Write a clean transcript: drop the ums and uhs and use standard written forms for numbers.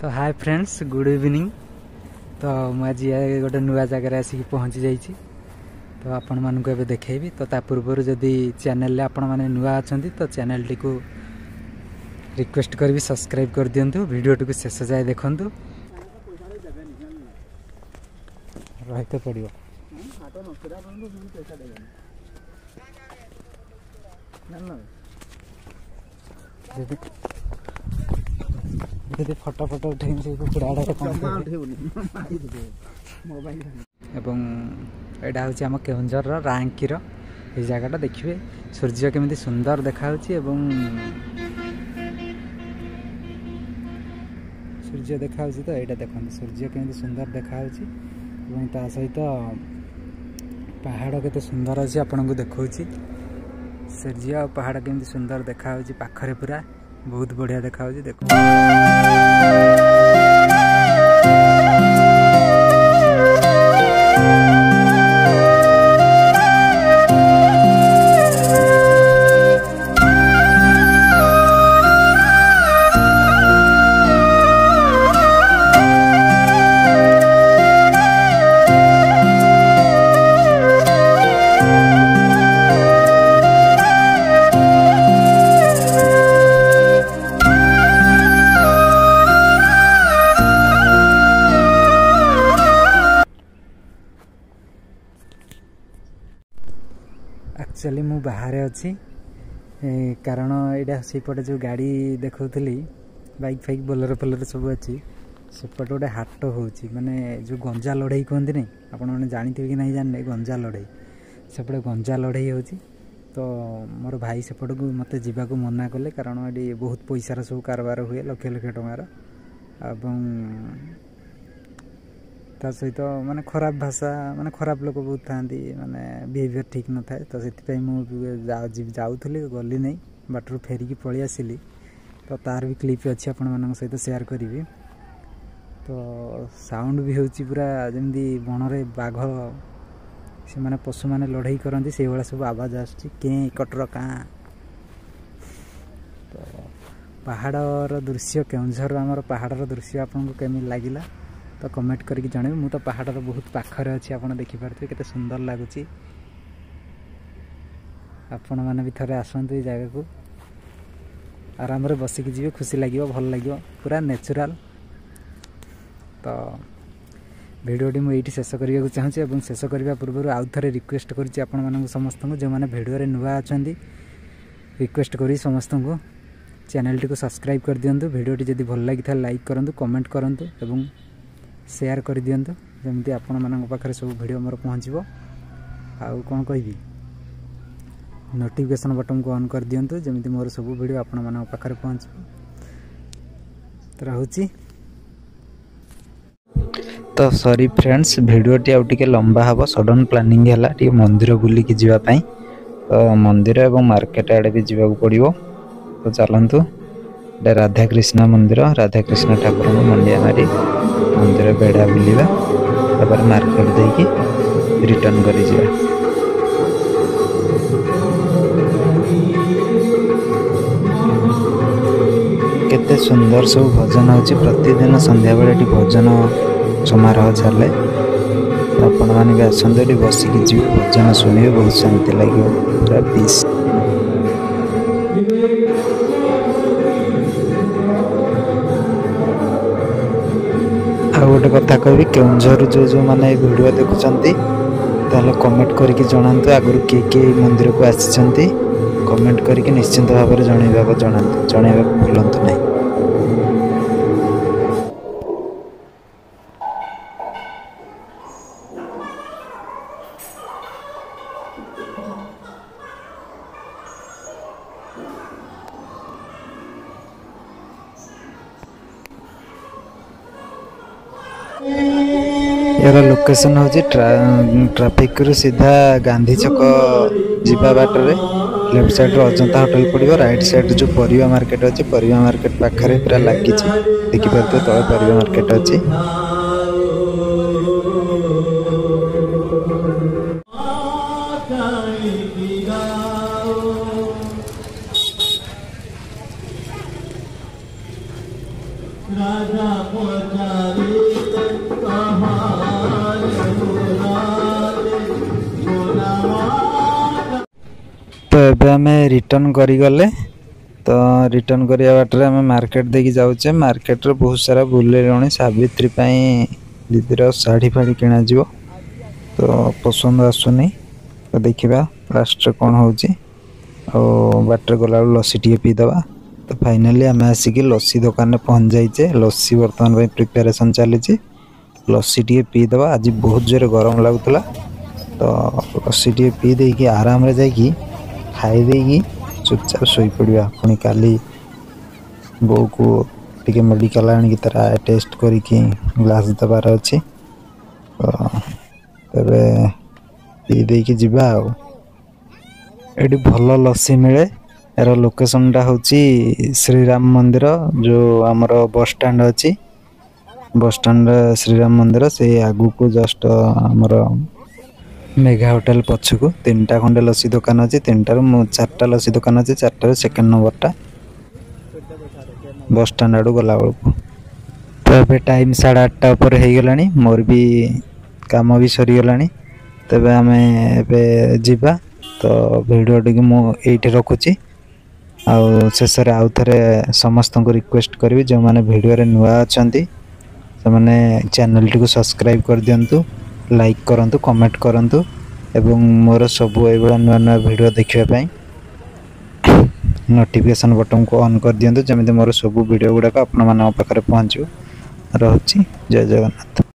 तो hi friends good evening. तो मुझे गोटे नुआ जगह आसिक पहुँची जाइए। तो आपण मानक एबे देखैबी। तो ता पूर्व जदि चैनल आपण माने नुआ अछंती तो चैनल टी को रिक्वेस्ट करबी सब्सक्राइब कर दियंतु। वीडियो टी को शेष जाए देखंतु। रहते पड़ियो जदि फोटो फोटो उठे से कुकुड़ा एवं एटा हूँ आम केउंझर रांकीर ये जगटा देखिए सूर्य केमी सुंदर देखा सूर्य देखा तो यहाँ देखते सूर्य केमी सुंदर देखा ता सहित पहाड़ केते सुंदर अच्छी आपन को देखा सूर्य और पहाड़ केमी सुंदर देखा पाखरे पूरा बहुत बढ़िया देखा देखो। एक्चुअली मु बाहर अच्छी कारण यहाँ सेपटे जो गाड़ी देखी बाइक फाइक बोलेरो फोलेरो सब अच्छी सेपटे गोटे हाट हो माने जो गंजा लड़ाई कहते नहीं आपण मैंने जानते कि नहीं जाने गंजा लड़ाई सेपटे गंजा लड़ाई हो। तो मोर भाई सेपट को मत जावाक मना कले कारण ये बहुत पैसार सब कारबार हुए लक्ष लक्ष टंकार ता सहित माने खराब भाषा माने खराब लोक बहुत था माने बिहेवियर ठीक न था। तो से जाऊली गली नहीं बाटर फेरिकी पलि आसिली। तो तार भी क्लिप अच्छी आपण मान सहित शेयर करी। तो साउंड भी होची पूरा जमी बन रे बाघ से माने पशु माने लड़ाई करती से भाया सब आवाज आसुची के कटर का। तो पहाड़ दृश्य केउंझर आमर पहाड़ दृश्य आपको केमी लगिला तो कमेंट करके जणेबे। मु तो पहाड़ बहुत पाखरे अच्छी आप देखिपे केते सुंदर लगुच। आपण मैंने भी थोड़े आसतु ये जगह को आराम रे बसिक जी खुशी लगे भल लगे पूरा नेचुरल। तो भिडियोटी मुझे शेष करने को चाहूँगी शेष करने पूर्व आउ थे रिक्वेस्ट करूँ समस्त को जो मैंने भिडियो नुआ अच्छा रिक्वेस्ट करी समस्त को चैनल टी को सब्सक्राइब कर दिंतु। भिडियोटी जब भल लगी था लाइक करूँ कमेंट करूँ एवं शेयर कर दिंतु जमती आपण मान पाखे सब भिडियो मोर पहुँचो। आउ कौन कहि नोटिफिकेशन बटन को ऑन कर दिंतु जमती मोर सब भिडियो आपण मान पाखे पहुँच। तो रहुची तो सॉरी फ्रेंड्स भिडियोटी आउ टिके लंबा हम सडन प्लानिंग है मंदिर बुलिकी जावाई। तो मंदिर एवं मार्केट आड़े भी जावाक पड़ो। तो चलतु राधाकृष्ण मंदिर राधाकृष्ण ठाकुर मंडिया मारी मंदिर बेड़ा बुलवा तापर मार्केट देकी रिटर्न कर केते सुंदर सब भजन होची प्रतिदिन संध्या बेले भजन समारोह चले। आपण मैंने भी आसते बसिकी जी भजन शुणे बहुत शांति लगे पूरा पीस। आ गोटे कथा कहि केउंझर जो माने वीडियो देखुचंती ताले कमेंट करके जणांतु आगु के मंदिर को आसीचंती कमेंट करके निश्चिंत भाव में जणाइबा भूलंतु नहीं। यार लोकेशन हूँ ट्राफिक रु सीधा गांधी छक जीवा बाटर लेफ्ट साइड अजंता होटल पड़ो राइट साइड जो परिवा मार्केट अच्छी परिवा मार्केट पाखे पूरा लगी देखिपे तले परिवा मार्केट अच्छी। तो एबे आम रिटर्न करिगले तो रिटर्न करिया बाटर आम मार्केट देखी जाऊे मार्केट रे बहुत सारा बुलेलुणी सावित्री दीदीर शाढ़ी फाड़ी किणा जीव तो पसंद आसुनी तो देखा लास्ट कौन हो बाटर गला लस्सी टी पीदबा तो फाइनाली आम आसिक लस्सी दुकान में पहुँच जाइए लस्सी बर्तमान प्रिपेरेसन चली लस्सी टी पीदबा आज बहुत जोर गरम लगुला तो लस्सी टी पी देकी आराम जाकि खाई चुपचाप शोई पड़ा पुणी काली बो को टे मेडिकल आनिक तार टेस्ट करके ग्लास दबार अच्छी तो तेरे पी देकी जीवा ये भल लस्सी मिले यार लोकेशनटा हूँ श्रीराम मंदिर जो आमर बस स्टैंड अच्छी बस स्टैंड श्रीराम मंदिर से आगू को जस्ट आमर मेगा होटेल पछकू 3टा खंडे लस्सी दुकान अच्छी 3टार 4टा लस्सी दुकान अच्छी 4टार सेकेंड नंबरटा बस स्टैंड आड़ गला बेलू तो ये टाइम 8:30 उपर हो गला मोर भी काम भी सरीगला तेज आम एबा तो वीडियो टी मुझे रखुची शेष आउ थे समस्त को रिक्वेस्ट करी जो मैंने वीडियो रे नुआ अच्छा से मैंने चैनल टी को सब्सक्राइब कर दिंतु लाइक करंतु कमेंट करंतु एवं मोर सब ये नुआ नुआ वीडियो देखापी नोटिफिकेशन बटन को ऑन कर दिंतु जमी मोर सब वीडियो गुड़ाक आपण मान पाखे पहुँच रोची जय जगन्नाथ।